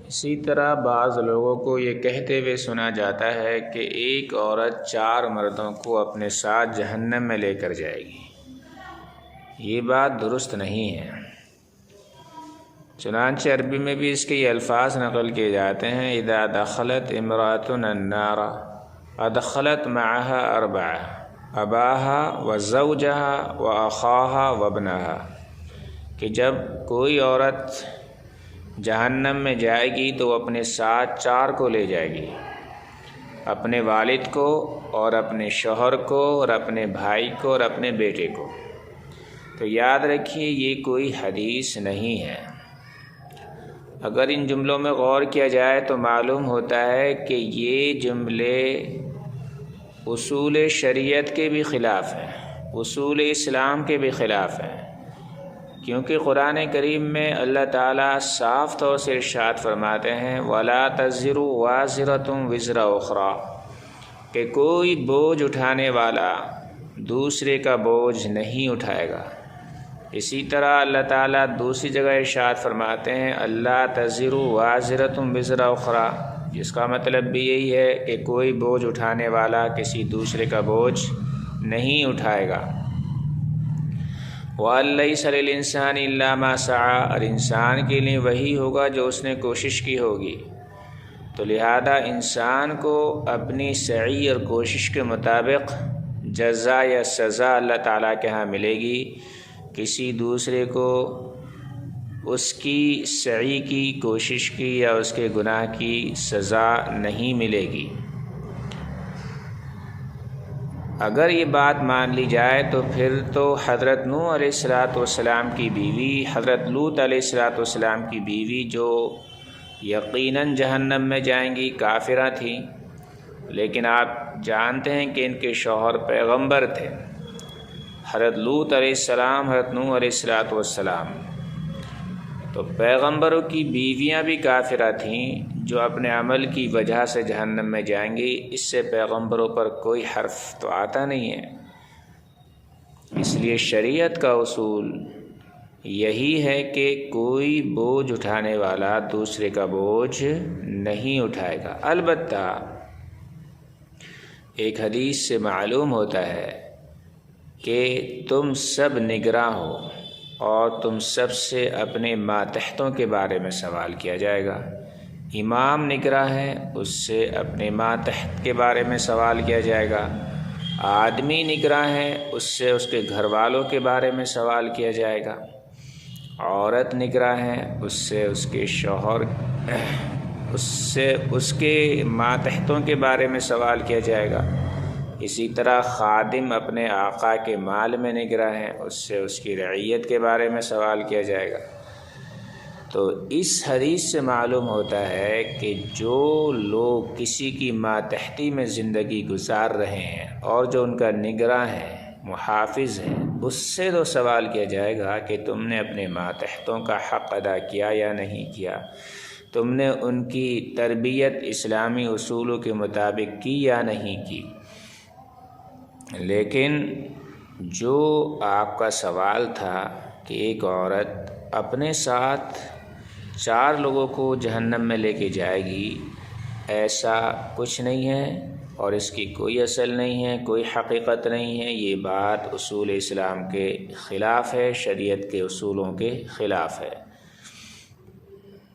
اسی طرح بعض لوگوں کو یہ کہتے ہوئے سنا جاتا ہے کہ ایک عورت 4 مردوں کو اپنے ساتھ جہنم میں لے کر جائے گی۔ یہ بات درست نہیں ہے۔ چنانچہ عربی میں بھی اس کے یہ الفاظ نقل کیے جاتے ہیں: اذا دخلت امرأة النار ادخلت معها 4 اباها وزوجها واخاها وابنها، کہ جب کوئی عورت جہنم میں جائے گی تو وہ اپنے ساتھ 4 کو لے جائے گی، اپنے والد کو اور اپنے شوہر کو اور اپنے بھائی کو اور اپنے بیٹے کو۔ تو یاد رکھیے یہ کوئی حدیث نہیں ہے۔ اگر ان جملوں میں غور کیا جائے تو معلوم ہوتا ہے کہ یہ جملے اصول شریعت کے بھی خلاف ہیں، اصول اسلام کے بھی خلاف ہیں، کیونکہ قرآن کریم میں اللہ تعالیٰ صاف طور سے ارشاد فرماتے ہیں: وَلَا تَزِرُ وَازِرَةٌ وِزْرَ أُخْرَىٰ، کہ کوئی بوجھ اٹھانے والا دوسرے کا بوجھ نہیں اٹھائے گا۔ اسی طرح اللہ تعالیٰ دوسری جگہ ارشاد فرماتے ہیں: اللہ تزر وازرۃ وزر اخری، جس کا مطلب بھی یہی ہے کہ کوئی بوجھ اٹھانے والا کسی دوسرے کا بوجھ نہیں اٹھائے گا۔ وَأَن لَّيْسَ لِلْإِنسَانِ إِلَّا مَا سَعَىٰ، اور انسان کے لیے وہی ہوگا جو اس نے کوشش کی ہوگی۔ تو لہذا انسان کو اپنی سعی اور کوشش کے مطابق جزا یا سزا اللہ تعالیٰ کے ہاں ملے گی، کسی دوسرے کو اس کی سعی کی، کوشش کی یا اس کے گناہ کی سزا نہیں ملے گی۔ اگر یہ بات مان لی جائے تو پھر تو حضرت نوح علیہ السلام کی بیوی، حضرت لوط علیہ السلام کی بیوی، جو یقیناً جہنم میں جائیں گی، کافرہ تھیں، لیکن آپ جانتے ہیں کہ ان کے شوہر پیغمبر تھے، حضرت لوط علیہ السلام، حضرت نوح علیہ السلام۔ تو پیغمبروں کی بیویاں بھی کافرہ تھیں جو اپنے عمل کی وجہ سے جہنم میں جائیں گی۔ اس سے پیغمبروں پر کوئی حرف تو آتا نہیں ہے۔ اس لیے شریعت کا اصول یہی ہے کہ کوئی بوجھ اٹھانے والا دوسرے کا بوجھ نہیں اٹھائے گا۔ البتہ ایک حدیث سے معلوم ہوتا ہے کہ تم سب نگراں ہو اور تم سب سے اپنے ماتحتوں کے بارے میں سوال کیا جائے گا۔ امام نگراں ہے، اس سے اپنے ماتحت کے بارے میں سوال کیا جائے گا۔ آدمی نگراں ہے، اس سے اس کے گھر والوں کے بارے میں سوال کیا جائے گا۔ عورت نگراں ہے، اس سے اس کے شوہر، اس سے اس کے ماتحتوں کے بارے میں سوال کیا جائے گا۔ اسی طرح خادم اپنے آقا کے مال میں نگراں ہے، اس سے اس کی رعیت کے بارے میں سوال کیا جائے گا۔ تو اس حدیث سے معلوم ہوتا ہے کہ جو لوگ کسی کی ماتحتی میں زندگی گزار رہے ہیں اور جو ان کا نگراں ہے، محافظ ہے، اس سے تو سوال کیا جائے گا کہ تم نے اپنے ماتحتوں کا حق ادا کیا یا نہیں کیا، تم نے ان کی تربیت اسلامی اصولوں کے مطابق کی یا نہیں کی۔ لیکن جو آپ کا سوال تھا کہ ایک عورت اپنے ساتھ 4 لوگوں کو جہنم میں لے کے جائے گی، ایسا کچھ نہیں ہے اور اس کی کوئی اصل نہیں ہے، کوئی حقیقت نہیں ہے۔ یہ بات اصول اسلام کے خلاف ہے، شریعت کے اصولوں کے خلاف ہے۔